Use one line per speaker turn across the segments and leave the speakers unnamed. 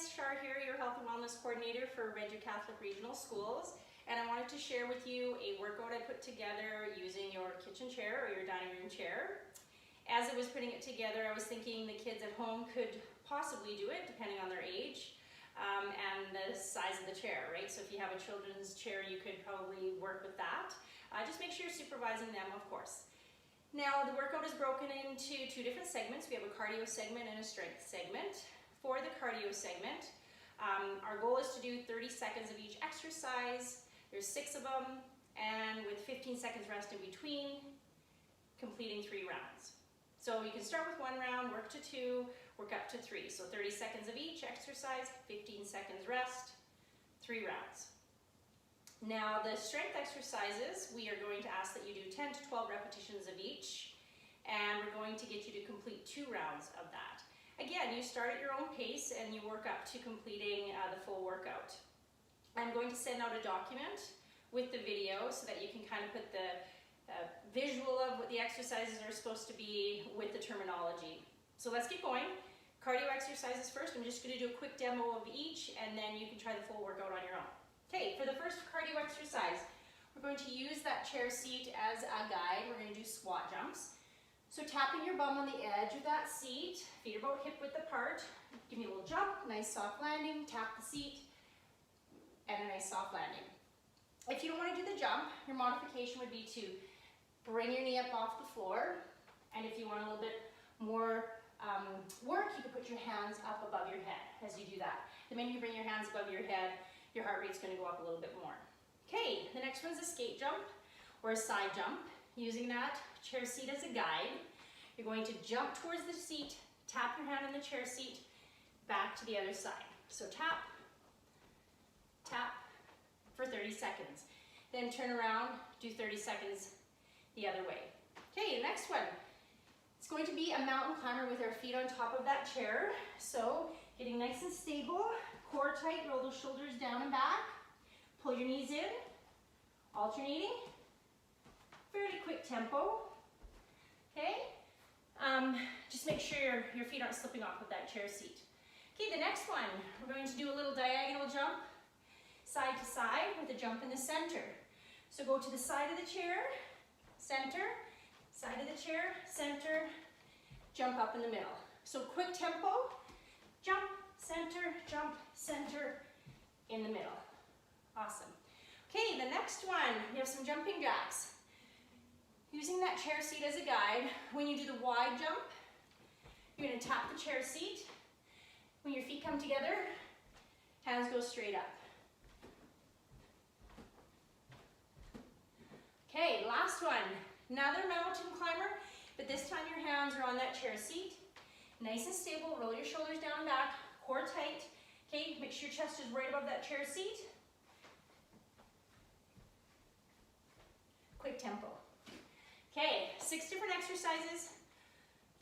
Shar here, your Health and Wellness Coordinator for Red Deer Catholic Regional Schools, and I wanted to share with you a workout I put together using your kitchen chair or your dining room chair. As I was putting it together, I was thinking the kids at home could possibly do it, depending on their age and the size of the chair, right? So if you have a children's chair, you could probably work with that. Just make sure you're supervising them, of course. Now, the workout is broken into two different segments. We have a cardio segment and a strength segment. For the cardio segment, our goal is to do 30 seconds of each exercise. There's 6 of them, and with 15 seconds rest in between, completing 3 rounds. So you can start with 1 round, work to 2, work up to 3. So 30 seconds of each exercise, 15 seconds rest, 3 rounds. Now the strength exercises, we are going to ask that you do 10 to 12 repetitions of each, and we're going to get you to complete 2 rounds of that. Again, you start at your own pace and you work up to completing the full workout. I'm going to send out a document with the video so that you can kind of put the visual of what the exercises are supposed to be with the terminology. So let's get going. Cardio exercises first. I'm just going to do a quick demo of each, and then you can try the full workout on your own. Okay, for the first cardio exercise, we're going to use that chair seat as a guide. We're going to do squat jumps. So tapping your bum on the edge of that seat, feet are about hip width apart. Give me a little jump, nice soft landing, tap the seat, and a nice soft landing. If you don't want to do the jump, your modification would be to bring your knee up off the floor, and if you want a little bit more work, you can put your hands up above your head as you do that. The minute you bring your hands above your head, your heart rate's going to go up a little bit more. Okay, the next one's a skate jump or a side jump. Using that chair seat as a guide, you're going to jump towards the seat, tap your hand on the chair seat, back to the other side. So tap, tap for 30 seconds. Then turn around, do 30 seconds the other way. Okay, the next one. It's going to be a mountain climber with our feet on top of that chair. So getting nice and stable, core tight, roll those shoulders down and back, pull your knees in, alternating. Fairly quick tempo, okay? Just make sure your feet aren't slipping off with that chair seat. Okay, the next one, we're going to do a little diagonal jump, side to side with a jump in the center. So go to the side of the chair, center, side of the chair, center, jump up in the middle. So quick tempo, jump, center, in the middle. Awesome. Okay, the next one, we have some jumping jacks. Using that chair seat as a guide, when you do the wide jump, you're going to tap the chair seat. When your feet come together, hands go straight up. Okay, last one. Another mountain climber, but this time your hands are on that chair seat. Nice and stable, roll your shoulders down and back, core tight. Okay, make sure your chest is right above that chair seat. Quick tempo. Okay, 6 different exercises,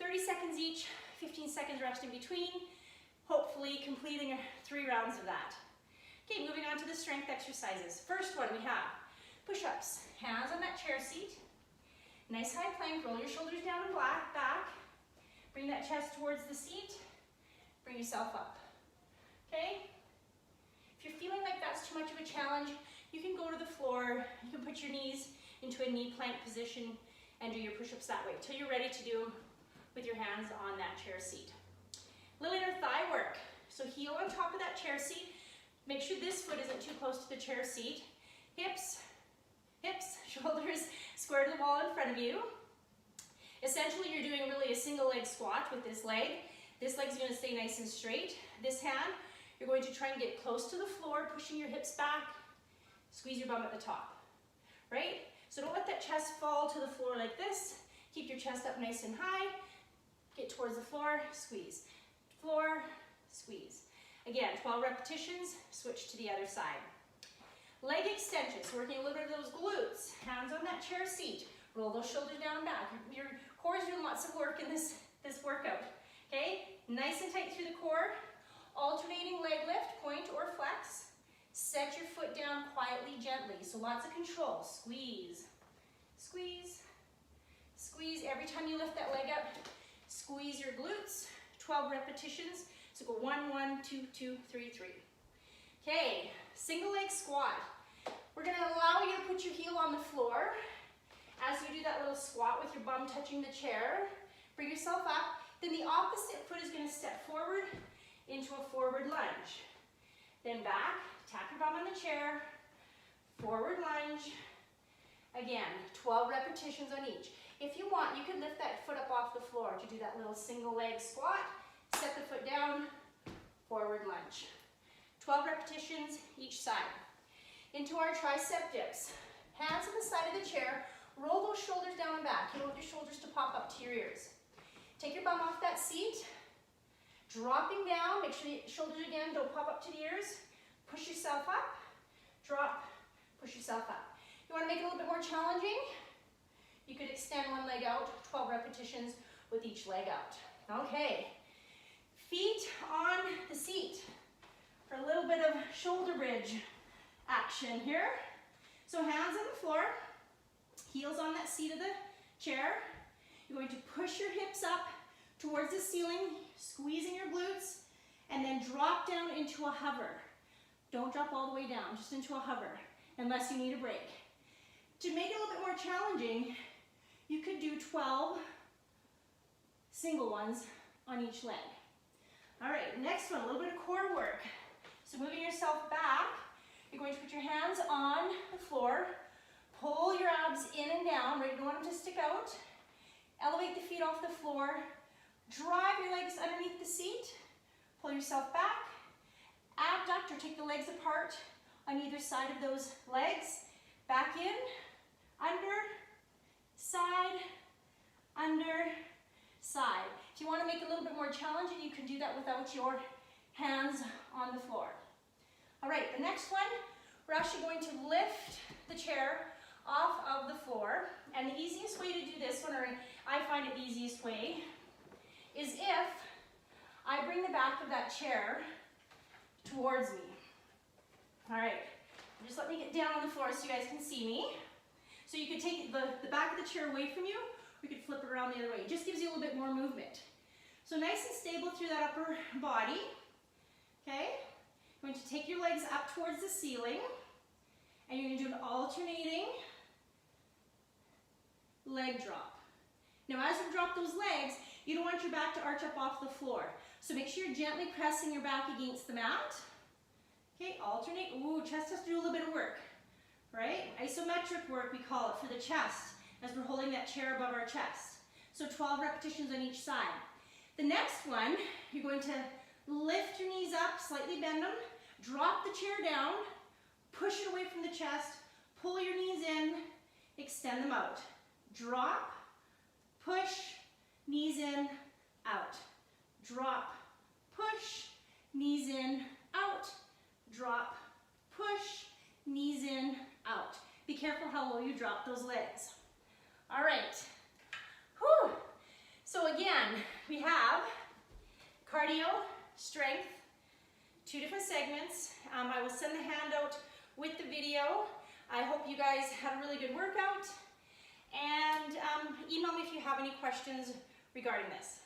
30 seconds each, 15 seconds rest in between, hopefully completing 3 rounds of that. Okay, moving on to the strength exercises. First one we have push-ups, hands on that chair seat, nice high plank, roll your shoulders down and back, bring that chest towards the seat, bring yourself up. Okay, if you're feeling like that's too much of a challenge, you can go to the floor, you can put your knees into a knee plank position and do your push-ups that way until you're ready to do with your hands on that chair seat. Little inner thigh work. So heel on top of that chair seat. Make sure this foot isn't too close to the chair seat. Hips, shoulders square to the wall in front of you. Essentially, you're doing really a single leg squat with this leg. This leg's going to stay nice and straight. This hand, you're going to try and get close to the floor, pushing your hips back. Squeeze your bum at the top, right? So don't let that chest fall to the floor like this. Keep your chest up nice and high. Get towards the floor, squeeze. Floor, squeeze. Again, 12 repetitions, switch to the other side. Leg extensions, working a little bit of those glutes. Hands on that chair seat. Roll those shoulders down and back. Your core is doing lots of work in this workout. Okay, nice and tight through the core. Alternating leg lift, point or flex. Set your foot down quietly, gently. So lots of control. Squeeze, squeeze, squeeze. Every time you lift that leg up, squeeze your glutes. 12 repetitions. So go 1, 1, 2, 2, 3, 3. Okay, single leg squat. We're gonna allow you to put your heel on the floor as you do that little squat with your bum touching the chair. Bring yourself up. Then the opposite foot is gonna step forward into a forward lunge. Then back, tap your bum on the chair, forward lunge. Again, 12 repetitions on each. If you want, you can lift that foot up off the floor to do that little single leg squat. Set the foot down, forward lunge. 12 repetitions each side. Into our tricep dips. Hands on the side of the chair. Roll those shoulders down and back. You want your shoulders to pop up to your ears. Take your bum off that seat. Dropping down. Make sure the shoulders again don't pop up to the ears. Push yourself up. Drop. Push yourself up. You want to make it a little bit more challenging? You could extend one leg out. 12 repetitions with each leg out. Okay. Feet on the seat for a little bit of shoulder bridge action here. So hands on the floor, heels on that seat of the chair. You're going to push your hips up towards the ceiling, squeezing your glutes, and then drop down into a hover. Don't drop all the way down, just into a hover, unless you need a break. To make it a little bit more challenging, you could do 12 single ones on each leg. All right, next one, a little bit of core work. So moving yourself back, you're going to put your hands on the floor, pull your abs in and down, right? You don't want them to stick out. Elevate the feet off the floor, drive your legs underneath the seat, pull yourself back, abduct or take the legs apart on either side of those legs, back in, under, side, under, side. If you want to make it a little bit more challenging, you can do that without your hands on the floor. All right, the next one, we're actually going to lift the chair off of the floor. And the easiest way to do this one, or I find it the easiest way, is if I bring the back of that chair towards me. All right, just let me get down on the floor so you guys can see me. So you could take the back of the chair away from you, we could flip it around the other way. It just gives you a little bit more movement. So nice and stable through that upper body. Okay? You're going to take your legs up towards the ceiling, and you're going to do an alternating leg drop. Now as you drop those legs, you don't want your back to arch up off the floor. So make sure you're gently pressing your back against the mat. Okay, alternate. Ooh, chest has to do a little bit of work, right? Isometric work, we call it, for the chest, as we're holding that chair above our chest. So 12 repetitions on each side. The next one, you're going to lift your knees up, slightly bend them, drop the chair down, push it away from the chest, pull your knees in, extend them out. Drop, push, knees in, out. Drop, push, knees in, out. Drop, push, knees in, out. Be careful how low you drop those legs. All right. Whew. So again, we have cardio, strength, 2 different segments. I will send the handout with the video. I hope you guys had a really good workout. And email me if you have any questions regarding this.